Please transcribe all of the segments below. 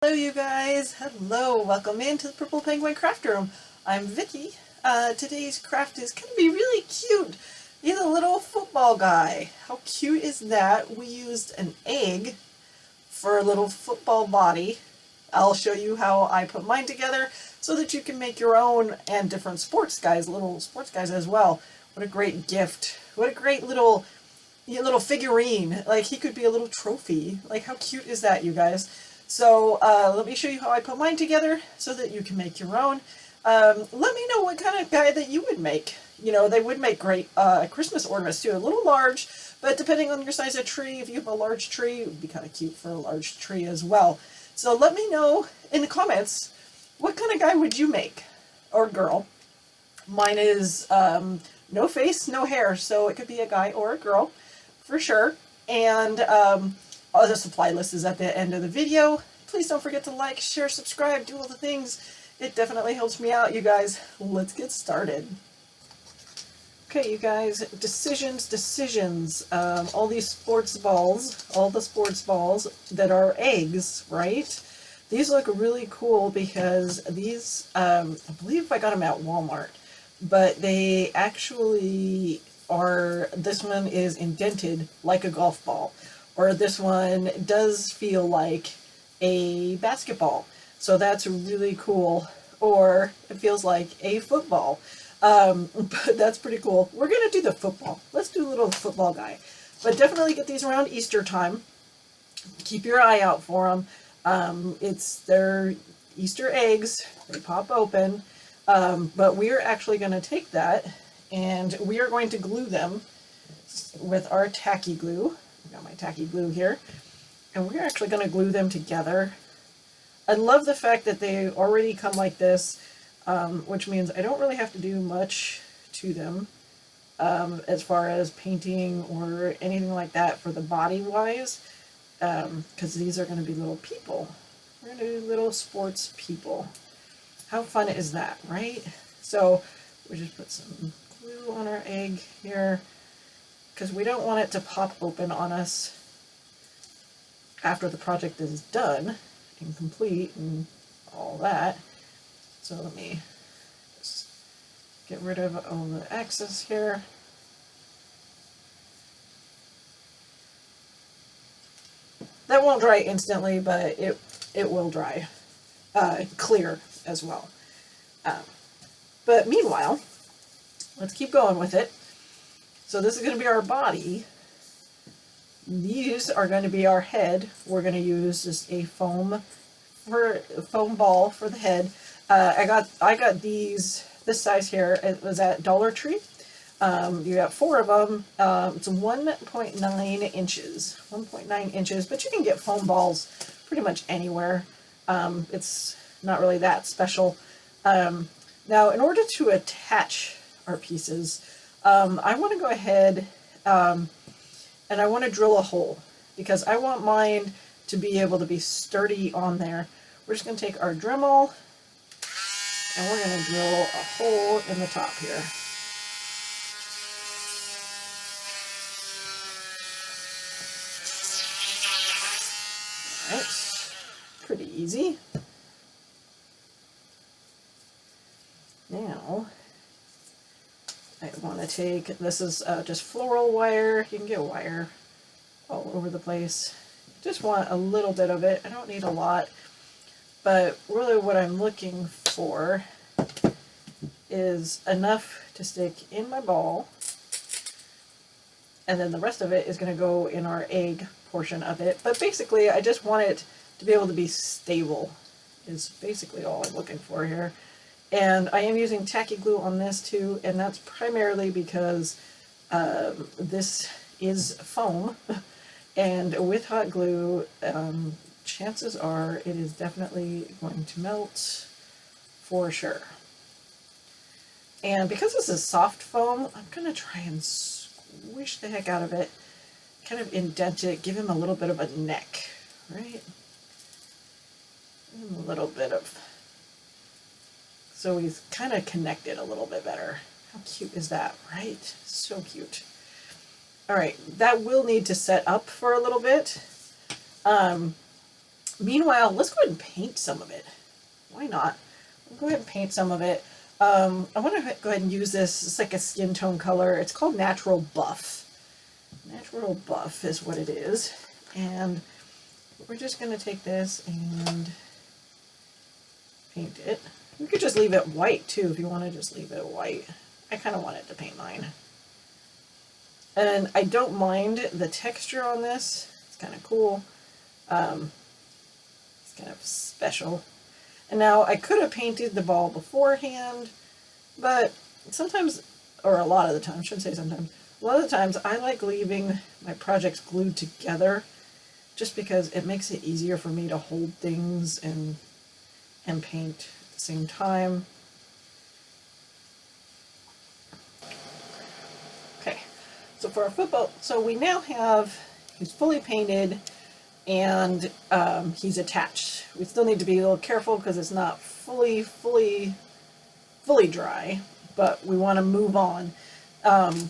Hello you guys, hello, welcome into the Purple Penguin Craft Room. I'm Vicky. Today's craft is going to be really cute. He's a little football guy. How cute is that? We used an egg for a little football body. I'll show you how I put mine together so that you can make your own, and different sports guys, little sports guys as well. What a great gift. What a great little figurine. Like, he could be a little trophy. Like, how cute is that, you guys? So let me show you how I put mine together so that you can make your own. Let me know what kind of guy that you would make. You know, they would make great Christmas ornaments too. A little large, but depending on your size of tree, if you have a large tree, it would be kind of cute for a large tree as well. So let me know in the comments, what kind of guy would you make? Or girl. Mine is no face, no hair, so it could be a guy or a girl for sure. And the supply list is at the end of the video. Please don't forget to like, share, subscribe, do all the things. It definitely helps me out, you guys. Let's get started. Okay, you guys, decisions. All these sports balls, all the sports balls that are eggs, right? These look really cool because these, I believe I got them at Walmart, but they actually are, this one is indented like a golf ball, or this one does feel like a basketball. So that's really cool. Or it feels like a football. But that's pretty cool. We're going to do the football. Let's do a little football guy. But definitely get these around Easter time. Keep your eye out for them. They're Easter eggs. They pop open. But we are actually going to take that and we are going to glue them with our tacky glue. I've got my tacky glue here. And we're actually going to glue them together. I love the fact that they already come like this, which means I don't really have to do much to them as far as painting or anything like that for the body-wise, because these are going to be little people. We're going to do little sports people. How fun is that, right? So we just put some glue on our egg here, because we don't want it to pop open on us after the project is done and complete and all that. So let me just get rid of all the excess here. That won't dry instantly, but it will dry clear as well. But meanwhile, let's keep going with it. So this is going to be our body. These are going to be our head. We're going to use just a foam ball for the head. I got these this size here. It was at Dollar Tree. You got 4 of them. It's 1.9 inches. 1.9 inches, but you can get foam balls pretty much anywhere. It's not really that special. Now, in order to attach our pieces, I want to go ahead and I want to drill a hole because I want mine to be able to be sturdy on there. We're just going to take our Dremel and we're going to drill a hole in the top here. Alright, pretty easy. Now, I want to take, this is just floral wire. You can get wire all over the place. Just want a little bit of it. I don't need a lot. But really what I'm looking for is enough to stick in my ball. And then the rest of it is going to go in our egg portion of it. But basically, I just want it to be able to be stable is basically all I'm looking for here. And I am using tacky glue on this too, and that's primarily because this is foam, and with hot glue, chances are it is definitely going to melt for sure. And because this is soft foam, I'm going to try and squish the heck out of it, kind of indent it, give him a little bit of a neck, right? A little bit of... So he's kind of connected a little bit better. How cute is that, right? So cute. All right, that will need to set up for a little bit. Meanwhile, let's go ahead and paint some of it. Why not? We'll go ahead and paint some of it. I want to go ahead and use this. It's like a skin tone color. It's called Natural Buff. Natural Buff is what it is. And we're just going to take this and paint it. You could just leave it white too if you want to just leave it white. I kind of want it to paint mine. And I don't mind the texture on this. It's kind of cool. It's kind of special. And now I could have painted the ball beforehand, but sometimes, or a lot of the time, I shouldn't say sometimes, a lot of the times I like leaving my projects glued together just because it makes it easier for me to hold things and paint at the same time. Okay, so for our football, so we now have, he's fully painted and he's attached. We still need to be a little careful because it's not fully dry, but we want to move on. I'm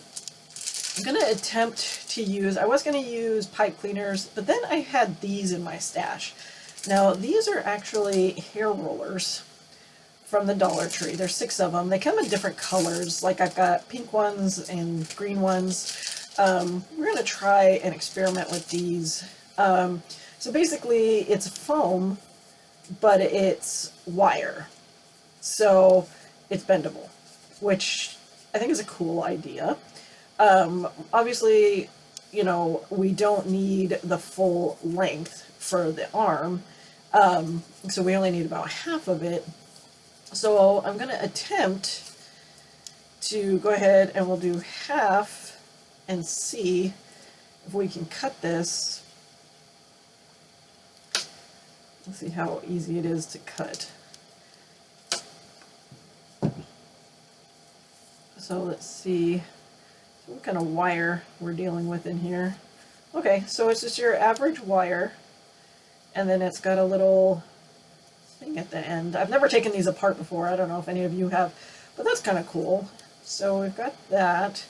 going to attempt to use, I was going to use pipe cleaners, but then I had these in my stash. Now these are actually hair rollers from the Dollar Tree. There's 6 of them. They come in different colors, like I've got pink ones and green ones. We're going to try and experiment with these. So basically it's foam, but it's wire. So it's bendable, which I think is a cool idea. Obviously, you know, we don't need the full length for the arm. So we only need about half of it. So I'm going to attempt to go ahead and we'll do half and see if we can cut this. Let's see how easy it is to cut. So let's see what kind of wire we're dealing with in here. Okay, so it's just your average wire, and then it's got a little thing at the end. I've never taken these apart before. I don't know if any of you have, but that's kind of cool. So we've got that,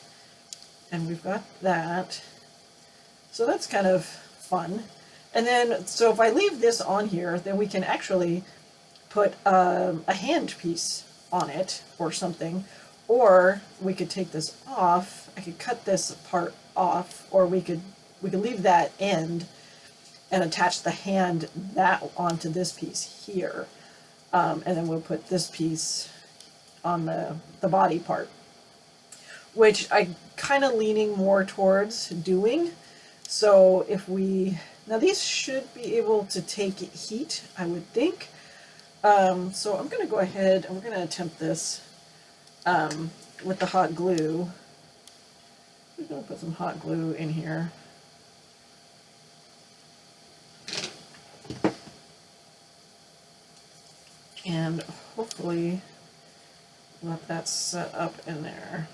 and we've got that. So that's kind of fun. And then, so if I leave this on here, then we can actually put a hand piece on it or something. Or we could take this off. I could cut this part off, or we could leave that end and attach the hand that onto this piece here. And then we'll put this piece on the body part, which I'm kind of leaning more towards doing. So if we, now these should be able to take heat, I would think. So I'm going to go ahead and we're going to attempt this with the hot glue. We're going to put some hot glue in here. And hopefully let that set up in there.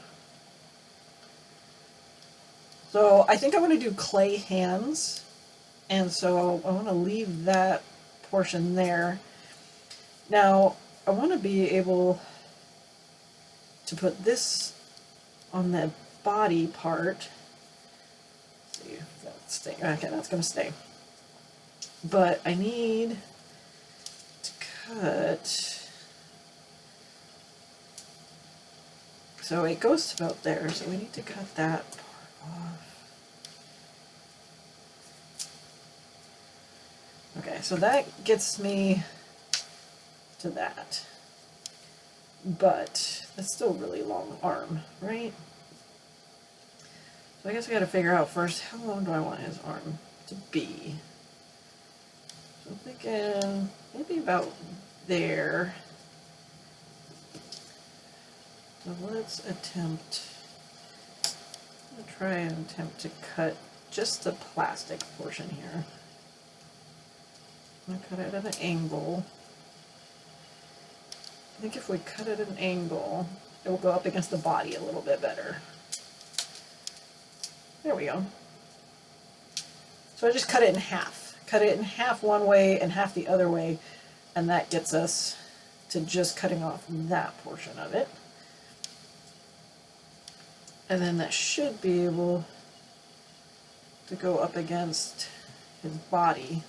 So I think I want to do clay hands, and so I want to leave that portion there. Now I want to be able to put this on the body part. Let's see if that's staying. Okay, that's going to stay. But I need to cut. So it goes about there, so we need to cut that part off. Okay, so that gets me to that. But that's still a really long arm, right? So I guess we gotta figure out first, how long do I want his arm to be? So I'm thinking maybe about there. So let's attempt, I'm gonna try and attempt to cut just the plastic portion here. I'm gonna cut it at an angle. I think if we cut it at an angle, it will go up against the body a little bit better. There we go. So I just cut it in half. Cut it in half one way and half the other way, and that gets us to just cutting off that portion of it. And then that should be able to go up against his body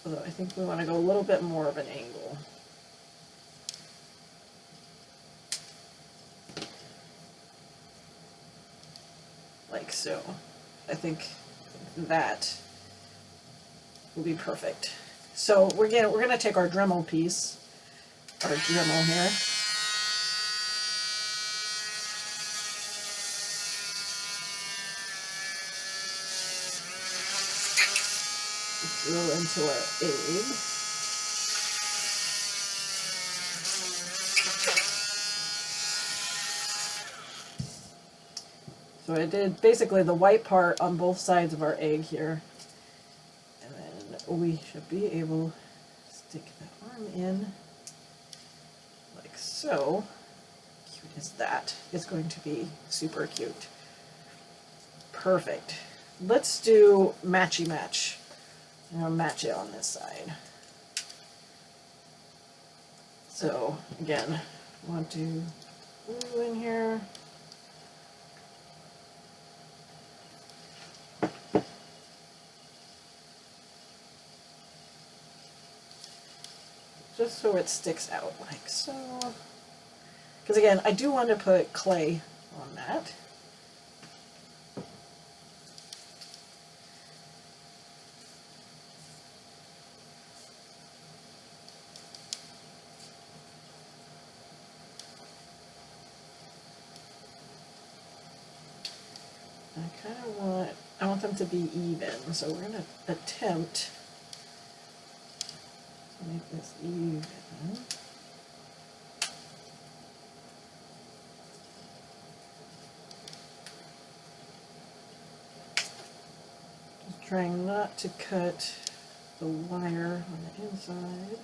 Although I think we want to go a little bit more of an angle. Like so. I think that will be perfect. So we're gonna take our Dremel piece, our Dremel here. Drill into our egg. So I did basically the white part on both sides of our egg here. And then we should be able to stick that arm in like so. Cute as that. It's going to be super cute. Perfect. Let's do matchy match. I'm going to match it on this side. So again, I want to glue in here. Just so it sticks out like so. Because again, I do want to put clay on that. I want them to be even, so we're going to attempt to make this even. Just trying not to cut the wire on the inside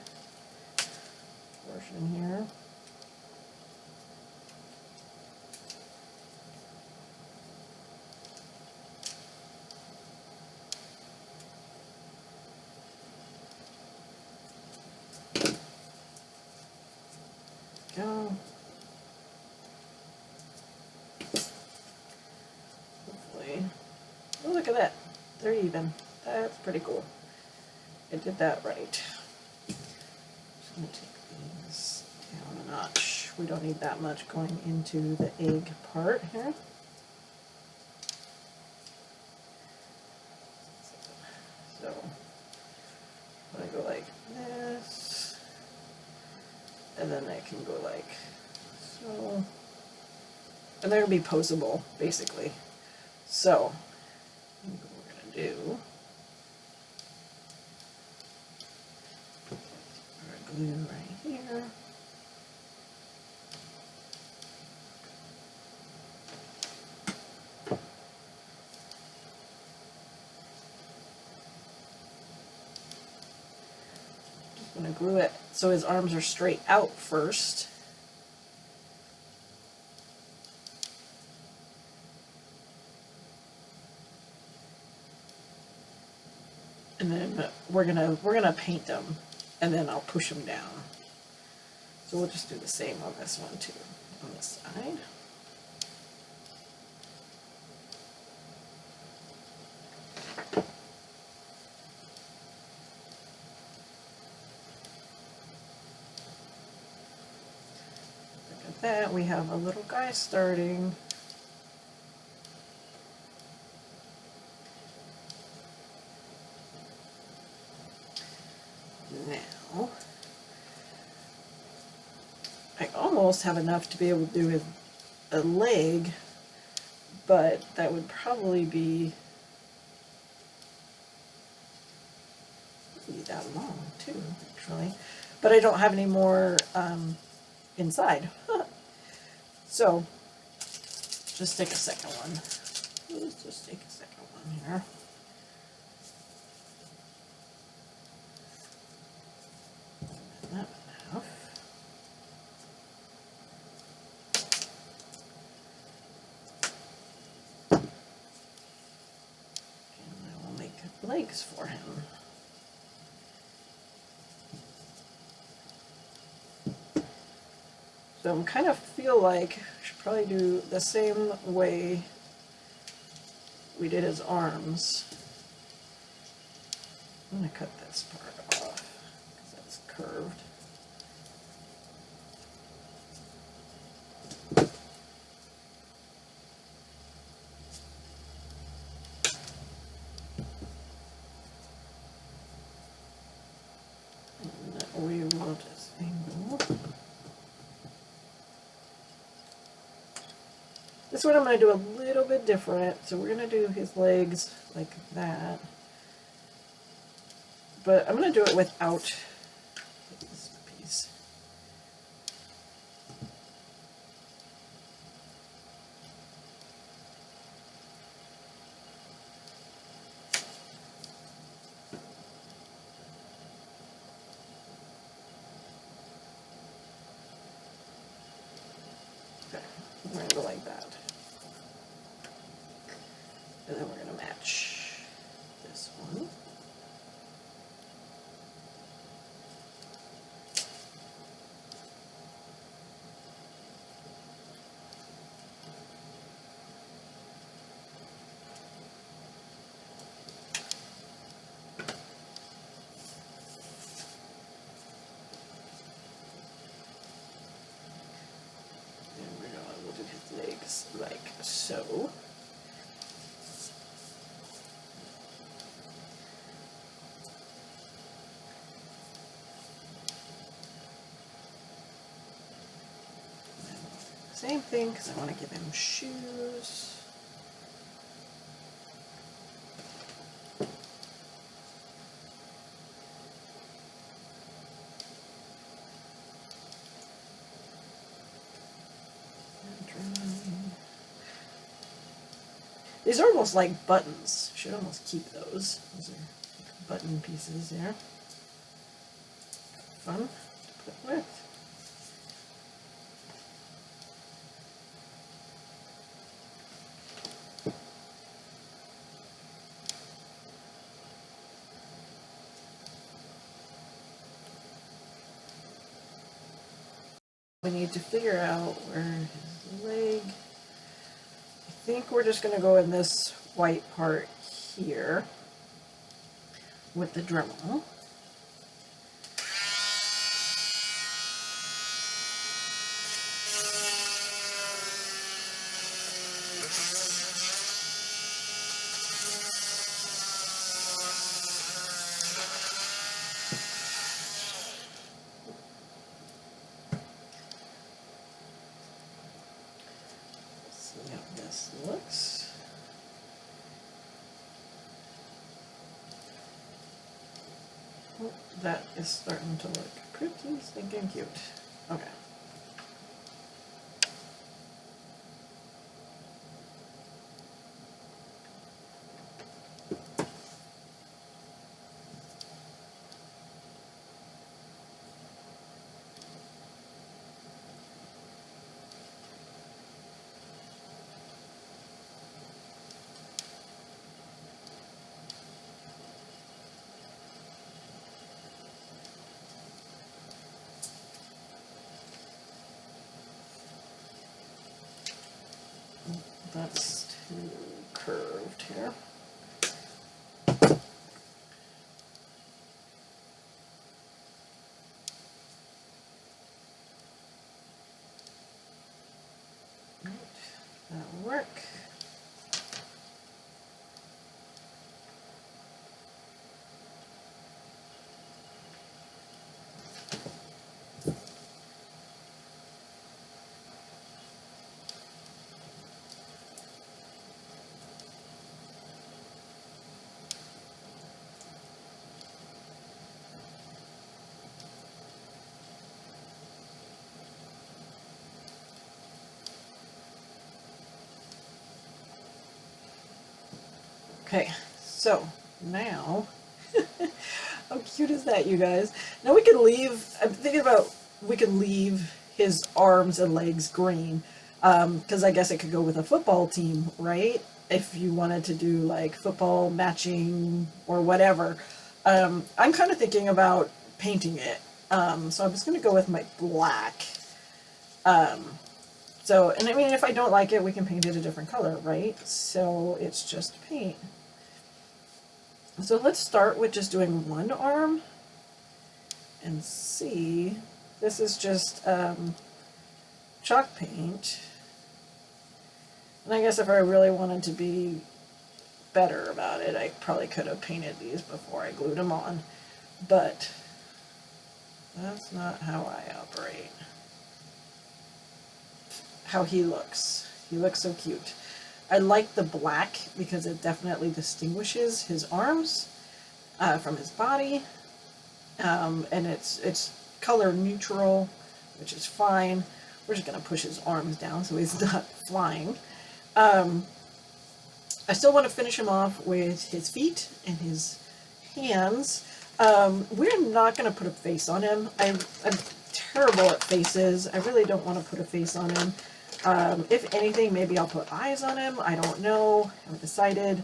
portion here. Go. Hopefully. Oh, look at that. They're even. That's pretty cool. I did that right. Just going to take these down a notch. We don't need that much going into the egg part here. So, I go like this. And then I can go like so. And they're going to be posable, basically. So, what we're going to do, our glue right here. Just going to glue it so his arms are straight out first. And then we're gonna paint them, and then I'll push them down. So we'll just do the same on this one too, on this side. Look at that, we have a little guy starting. Now, I almost have enough to be able to do a leg, but that would probably be that long too, actually. But I don't have any more inside. So, just take a second one. Let's just take a second one here. Not enough. And I will make legs for him. So I kind of feel like I should probably do the same way we did his arms. I'm going to cut this part off because that's curved. And we will just angle. This one I'm going to do a little bit different. So we're going to do his legs like that. But I'm going to do it without this piece. Okay, we're going to go like that. And then we're going to match this one. Legs like so. Same thing because I want to give him shoes. These are almost like buttons. Should almost keep those. Those are like button pieces there. Fun to put with. We need to figure out where his leg. I think we're just going to go in this white part here with the Dremel. See how this looks. Oh, that is starting to look pretty stinking cute. Okay. That's too curved here. Right, that'll work. Okay, so now, how cute is that, you guys? Now we can leave, I'm thinking about, we could leave his arms and legs green, because I guess it could go with a football team, right? If you wanted to do like football matching or whatever. I'm kind of thinking about painting it, so I'm just going to go with my black. So, and I mean, if I don't like it, we can paint it a different color, right? So it's just paint. So let's start with just doing one arm and see. This is just chalk paint. And I guess if I really wanted to be better about it, I probably could have painted these before I glued them on. But that's not how I operate. How he looks. He looks so cute. I like the black because it definitely distinguishes his arms from his body. And it's color neutral, which is fine. We're just going to push his arms down so he's not flying. I still want to finish him off with his feet and his hands. We're not going to put a face on him. I'm terrible at faces. I really don't want to put a face on him. If anything, maybe I'll put eyes on him. I don't know. I haven't decided.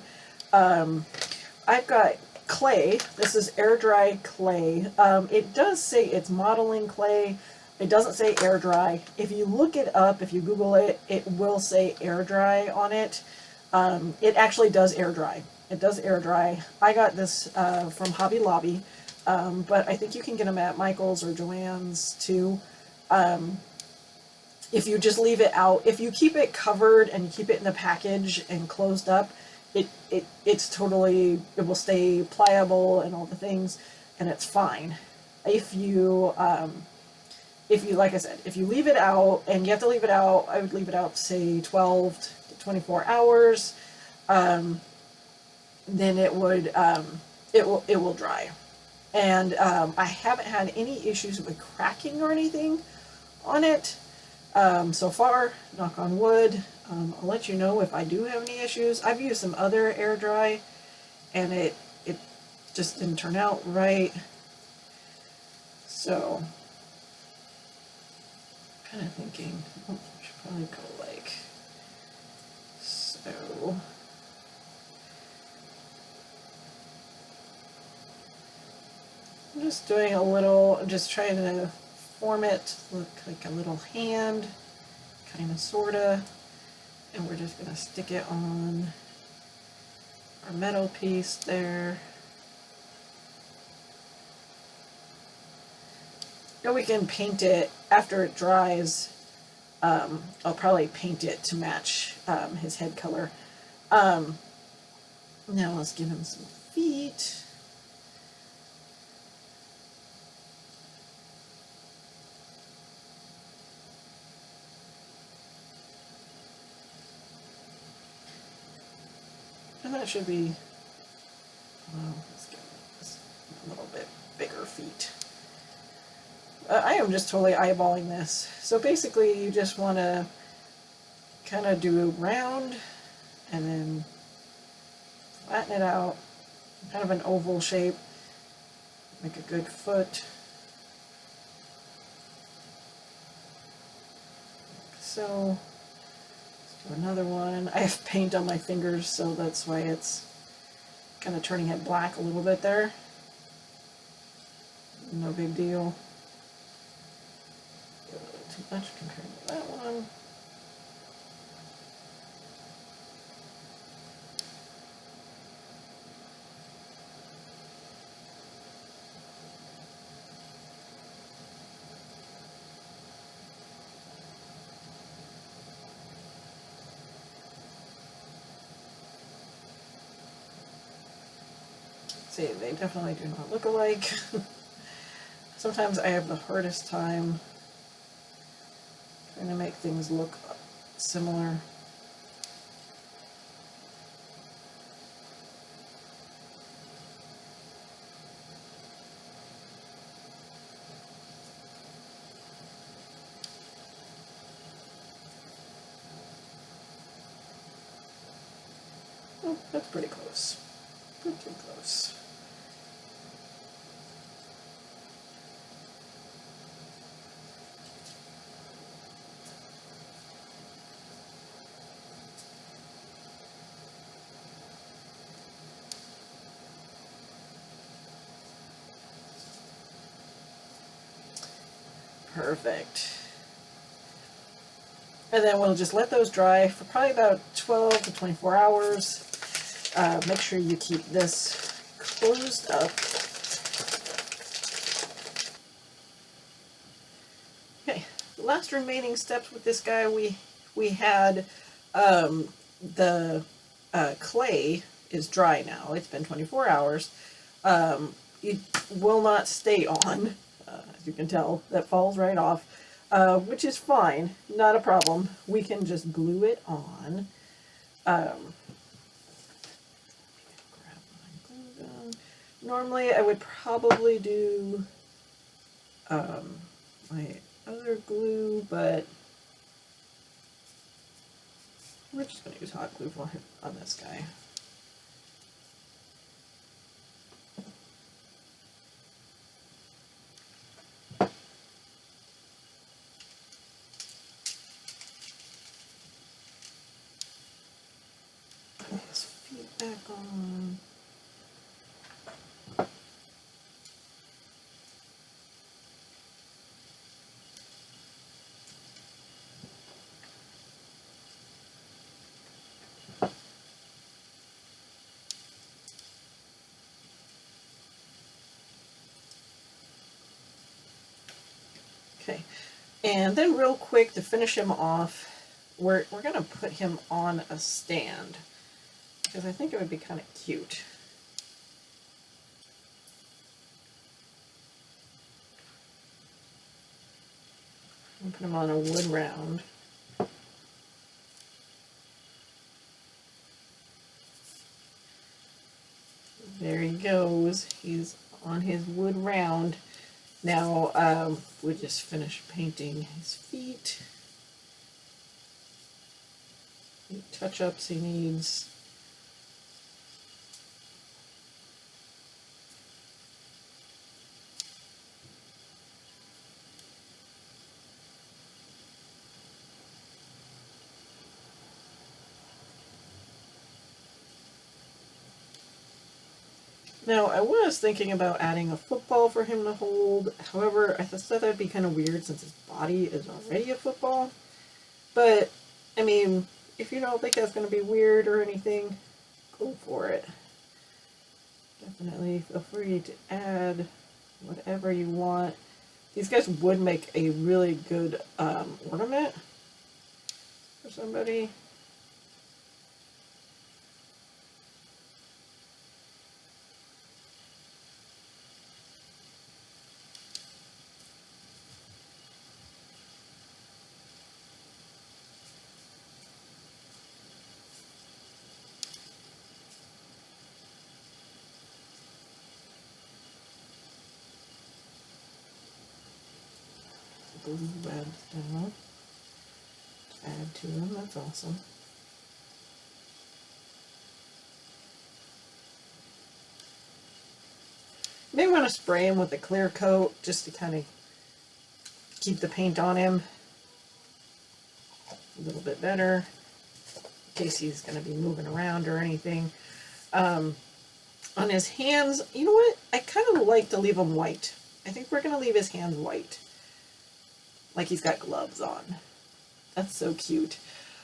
I've got clay. This is air dry clay. It does say it's modeling clay. It doesn't say air dry. If you look it up, if you Google it, it will say air dry on it. It actually does air dry. It does air dry. I got this from Hobby Lobby, but I think you can get them at Michael's or Joann's too. If you just leave it out, if you keep it covered and you keep it in the package and closed up, it's totally, it will stay pliable and all the things, and it's fine. If you, like I said, if you leave it out, and you have to leave it out, I would leave it out, say 12 to 24 hours, then it would, it will dry. And I haven't had any issues with cracking or anything on it so far, knock on wood. I'll let you know if I do have any issues. I've used some other air dry, and it just didn't turn out right. So, kind of thinking, I should probably go like so. I'm just doing a little, I'm just trying to form it to look like a little hand, kind of, sorta. And we're just going to stick it on our metal piece there. And we can paint it after it dries. I'll probably paint it to match his head color. Now let's give him some feet. And that should be, let's get a little bit bigger feet. I am just totally eyeballing this. So basically you just want to kind of do round and then flatten it out, kind of an oval shape, make a good foot. So do another one. I have paint on my fingers, so that's why it's kind of turning it black a little bit there. No big deal. A little too much compared to that one. See, they definitely do not look alike. Sometimes I have the hardest time trying to make things look similar. Oh, that's pretty close. Pretty close. Perfect. And then we'll just let those dry for probably about 12 to 24 hours. Make sure you keep this closed up. Okay, the last remaining steps with this guy, we had the clay is dry now. It's been 24 hours. It will not stay on, as you can tell. That falls right off, which is fine, not a problem. We can just glue it on. Grab my glue gun. Normally, I would probably do my other glue, but we're just going to use hot glue on this guy. Put his feet back on. Okay, and then real quick to finish him off, we're going to put him on a stand because I think it would be kind of cute. I'll put him on a wood round. There he goes. He's on his wood round. Now, we just finished painting his feet. Any touch-ups he needs. Now, I was thinking about adding a football for him to hold. However, I thought that'd be kind of weird since his body is already a football. But, I mean, if you don't think that's going to be weird or anything, go for it. Definitely feel free to add whatever you want. These guys would make a really good ornament for somebody. Blue webs down. Add to them, that's awesome. You may want to spray him with a clear coat just to kind of keep the paint on him a little bit better in case he's going to be moving around or anything. On his hands, you know what? I kind of like to leave them white. I think we're going to leave his hands white. Like he's got gloves on. That's so cute.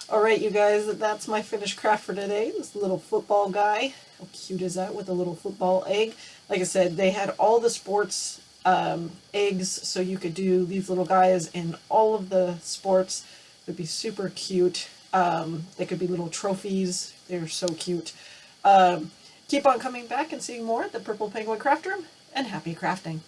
Alright, you guys, that's my finished craft for today. This little football guy. How cute is that with a little football egg? Like I said, they had all the sports eggs, so you could do these little guys in all of the sports. It would be super cute. They could be little trophies. They're so cute. Keep on coming back and seeing more at the Purple Penguin Craft Room, and happy crafting.